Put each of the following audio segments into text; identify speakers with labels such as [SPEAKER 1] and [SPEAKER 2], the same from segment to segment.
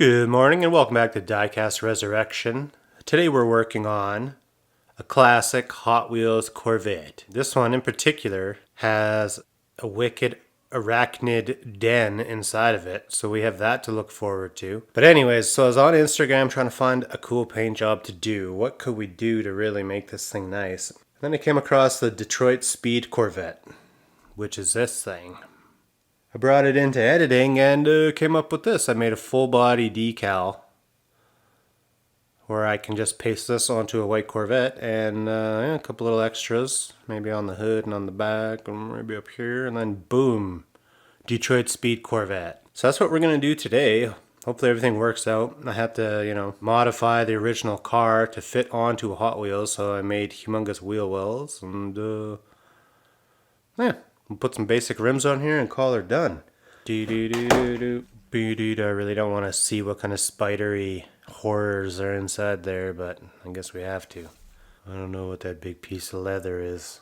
[SPEAKER 1] Good morning and welcome back to Diecast Resurrection. Today we're working on a classic Hot Wheels Corvette. This one in particular has a wicked arachnid den inside of it, so we have that to look forward to. But anyways, so I was on Instagram trying to find a cool paint job to do. What could we do to really make this thing nice? And then I came across the Detroit Speed Corvette, which is this thing. I brought it into editing and came up with this. I made a full body decal where I can just paste this onto a white Corvette and a couple little extras, maybe on the hood and on the back and maybe up here, and then boom, Detroit Speed Corvette. So that's what we're going to do today. Hopefully everything works out. I have to, modify the original car to fit onto a Hot Wheels, so I made humongous wheel wells and yeah. We'll put some basic rims on here and call her done. I really don't want to see what kind of spidery horrors are inside there, but I guess we have to. I don't know what that big piece of leather is.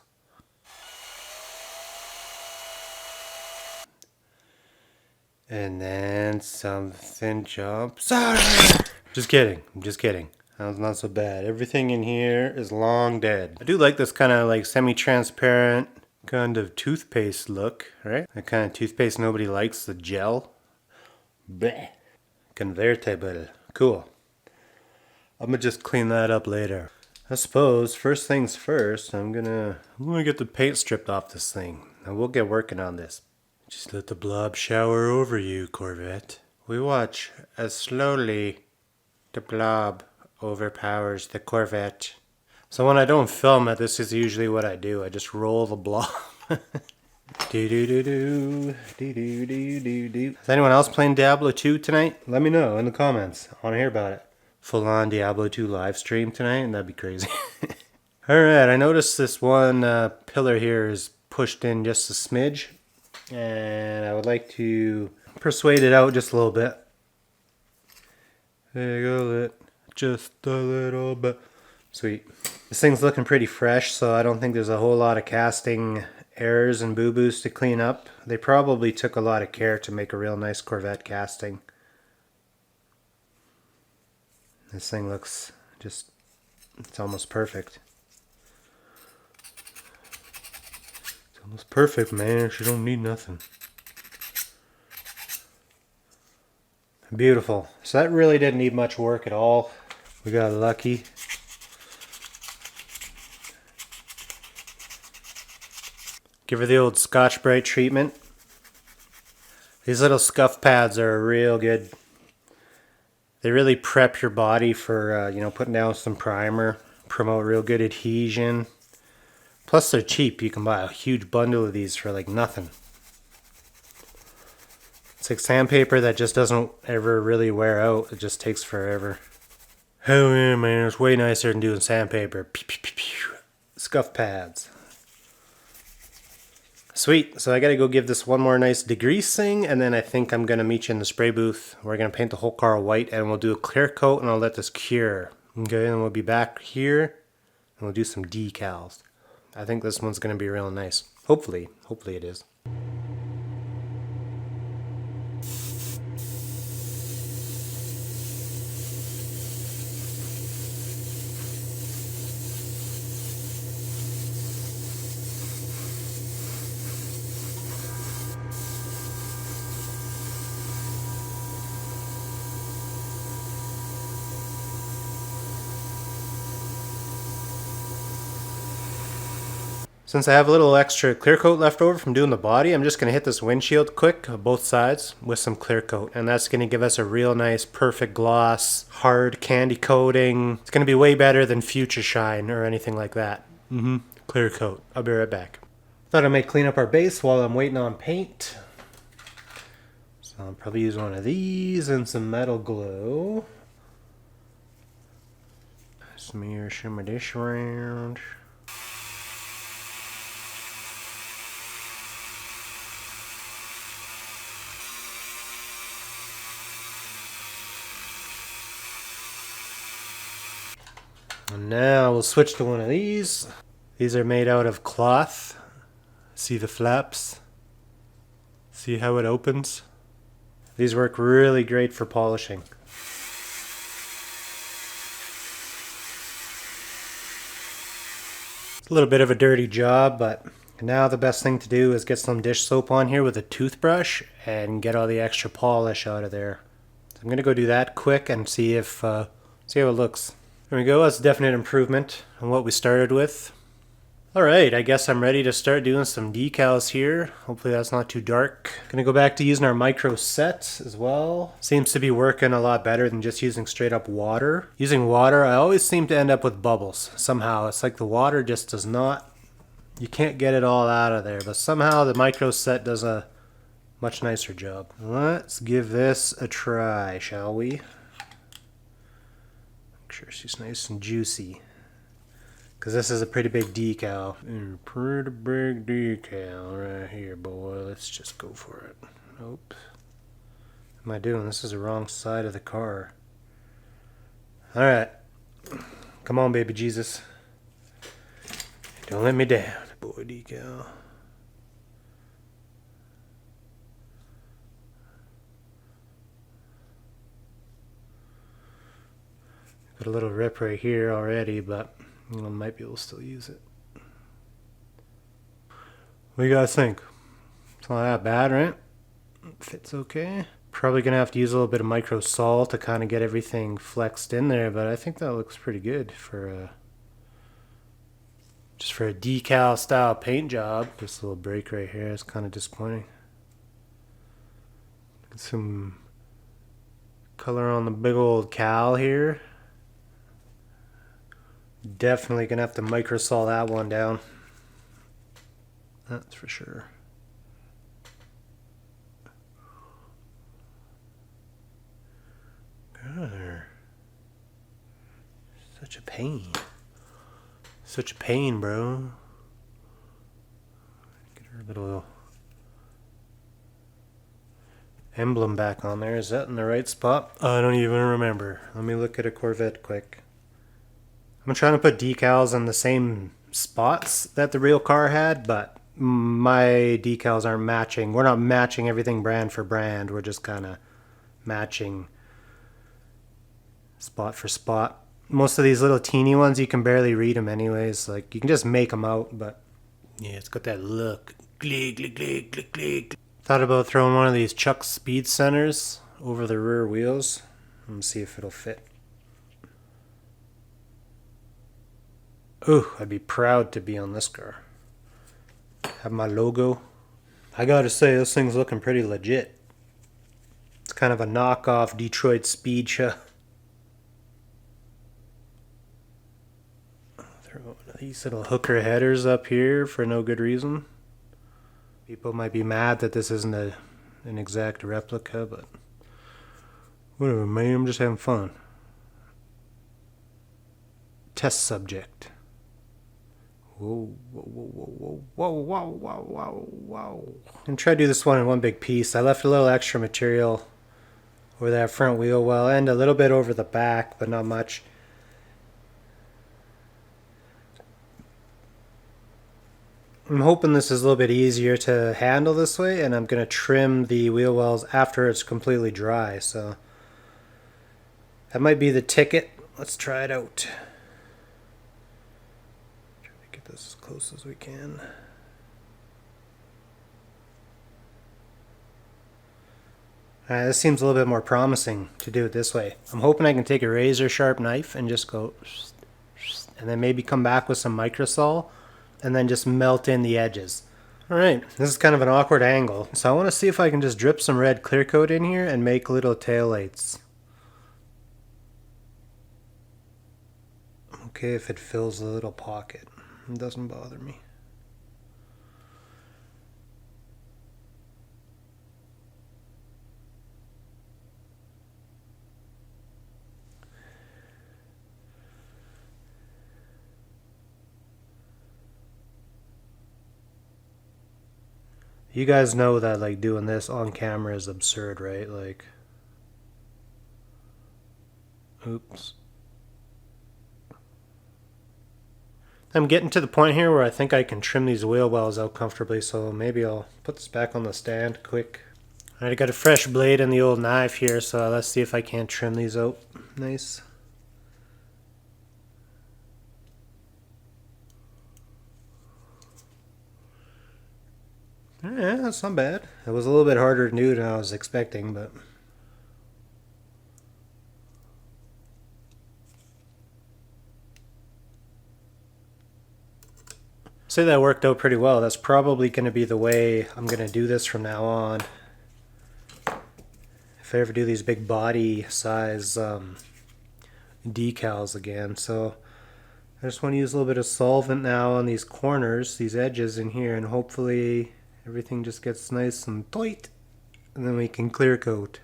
[SPEAKER 1] And then something jumps out. Just kidding. I'm just kidding. That was not so bad. Everything in here is long dead. I do like this kind of like semi-transparent kind of toothpaste look, right? That kind of toothpaste nobody likes, the gel. Bleh. Convertible. Cool. I'm gonna just clean that up later. I suppose first things first, I'm gonna get the paint stripped off this thing, and we'll get working on this. Just let the blob shower over you, Corvette. We watch as slowly the blob overpowers the Corvette. So when I don't film it, this is usually what I do. I just roll the blob. Do. Is anyone else playing Diablo 2 tonight? Let me know in the comments. I want to hear about it. Full on Diablo 2 live stream tonight, and that'd be crazy. Alright, I noticed this one pillar here is pushed in just a smidge. And I would like to persuade it out just a little bit. There you go, just a little bit. Sweet. This thing's looking pretty fresh, so I don't think there's a whole lot of casting errors and boo-boos to clean up. They probably took a lot of care to make a real nice Corvette casting. This thing looks just, it's almost perfect. It's almost perfect, man. She don't need nothing. Beautiful. So that really didn't need much work at all. We got lucky. Give her the old Scotch-Brite treatment. These little scuff pads are real good. They really prep your body for, putting down some primer. Promote real good adhesion. Plus they're cheap. You can buy a huge bundle of these for like nothing. It's like sandpaper that just doesn't ever really wear out. It just takes forever. Oh yeah, man. It's way nicer than doing sandpaper. Pew, pew, pew, pew. Scuff pads. Sweet, so I gotta go give this one more nice degreasing, and then I think I'm gonna meet you in the spray booth. We're gonna paint the whole car white, and we'll do a clear coat, and I'll let this cure. Okay, and we'll be back here, and we'll do some decals. I think this one's gonna be real nice. Hopefully it is. Since I have a little extra clear coat left over from doing the body, I'm just going to hit this windshield quick on both sides with some clear coat. And that's going to give us a real nice, perfect gloss, hard candy coating. It's going to be way better than Future Shine or anything like that. Clear coat. I'll be right back. Thought I might clean up our base while I'm waiting on paint. So I'll probably use one of these and some metal glue. Smear some of this around. And now we'll switch to one of these. These are made out of cloth. See the flaps? See how it opens? These work really great for polishing. A little bit of a dirty job, but now the best thing to do is get some dish soap on here with a toothbrush and get all the extra polish out of there. So I'm gonna go do that quick and see if see how it looks. There we go. That's a definite improvement on what we started with. Alright, I guess I'm ready to start doing some decals here. Hopefully that's not too dark. Gonna go back to using our micro set as well. Seems to be working a lot better than just using straight up water. Using water, I always seem to end up with bubbles. Somehow, it's like the water just does not, you can't get it all out of there. But somehow the micro set does a much nicer job. Let's give this a try, shall we? Make sure she's nice and juicy. Because this is a pretty big decal. Pretty big decal right here, boy. Let's just go for it. Nope. What am I doing? This is the wrong side of the car. Alright. Come on, baby Jesus. Don't let me down, boy decal. Got a little rip right here already, but I might be able to still use it. What do you guys think? It's not that bad, right? Fits okay. Probably gonna have to use a little bit of micro salt to kind of get everything flexed in there, but I think that looks pretty good for just for a decal style paint job. This little break right here is kind of disappointing. Get some color on the big old cowl here. Definitely gonna have to microsol that one down. That's for sure. God, such a pain. Such a pain, bro. Get her little emblem back on there. Is that in the right spot? I don't even remember. Let me look at a Corvette quick. I'm trying to put decals on the same spots that the real car had, but my decals aren't matching. We're not matching everything brand for brand. We're just kind of matching spot for spot. Most of these little teeny ones, you can barely read them anyways. Like, you can just make them out, but yeah, it's got that look. Click, click, click, click, click. Thought about throwing one of these Chuck speed centers over the rear wheels. Let's see if it'll fit. Ooh, I'd be proud to be on this car. Have my logo. I gotta say, this thing's looking pretty legit. It's kind of a knockoff Detroit Speed Throw these little hooker headers up here for no good reason. People might be mad that this isn't an exact replica, but whatever, man. I'm just having fun. Test subject. Whoa, whoa, whoa, whoa, whoa, whoa, whoa, whoa, whoa. I'm gonna try to do this one in one big piece. I left a little extra material over that front wheel well and a little bit over the back, but not much. I'm hoping this is a little bit easier to handle this way, and I'm gonna trim the wheel wells after it's completely dry, so that might be the ticket. Let's try it out. As close as we can. This seems a little bit more promising to do it this way. I'm hoping I can take a razor sharp knife and just go, and then maybe come back with some microsol and then just melt in the edges. Alright, this is kind of an awkward angle, so I want to see if I can just drip some red clear coat in here and make little tail lights. Okay, if it fills the little pocket. It doesn't bother me. You guys know that like doing this on camera is absurd, right? Like, oops. I'm getting to the point here where I think I can trim these wheel wells out comfortably, so maybe I'll put this back on the stand quick. Alright, I got a fresh blade and the old knife here, so let's see if I can't trim these out. Nice. Yeah, that's not bad. It was a little bit harder to do than I was expecting, but... Say that worked out pretty well. That's probably going to be the way I'm going to do this from now on. If I ever do these big body size decals again. So I just want to use a little bit of solvent now on these corners, these edges in here, and hopefully everything just gets nice and tight, and then we can clear coat.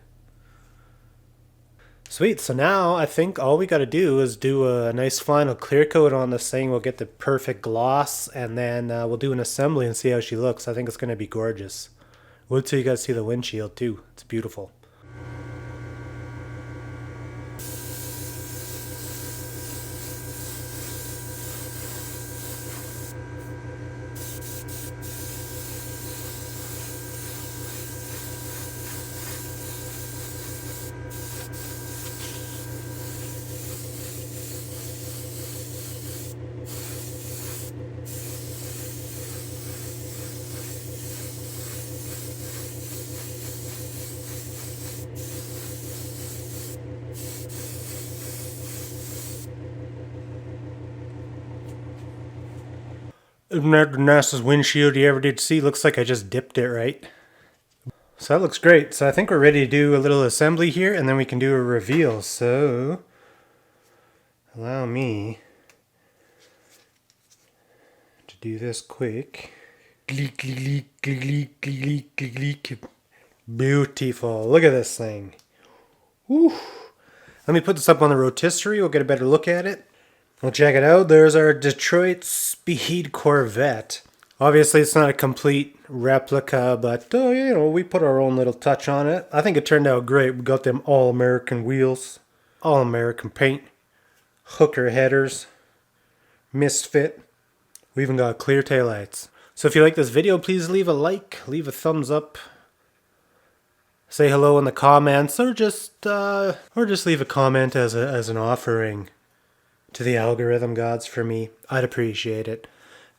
[SPEAKER 1] Sweet, so now I think all we got to do is do a nice final clear coat on this thing. We'll get the perfect gloss, and then we'll do an assembly and see how she looks. I think it's going to be gorgeous. Wait till you guys see the windshield too. It's beautiful. Isn't that the nicest windshield you ever did see? Looks like I just dipped it, right? So that looks great. So I think we're ready to do a little assembly here, and then we can do a reveal. So allow me to do this quick. Gleek, gleek, gleek, gleek, gleek, gleek. Beautiful. Look at this thing. Woo. Let me put this up on the rotisserie. We'll get a better look at it. We'll check it out. There's our Detroit Speed Corvette. Obviously, it's not a complete replica, but you know, we put our own little touch on it. I think it turned out great. We got them all-American wheels, all-American paint, hooker headers, misfit. We even got clear taillights. So if you like this video, please leave a like, leave a thumbs up, say hello in the comments, or just leave a comment as an offering to the algorithm gods for me. I'd appreciate it.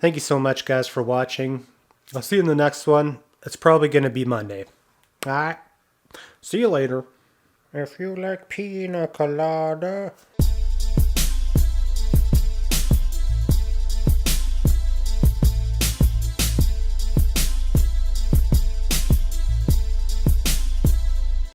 [SPEAKER 1] Thank you so much, guys, for watching. I'll see you in the next one. It's probably going to be Monday. All right. See you later. If you like pina colada.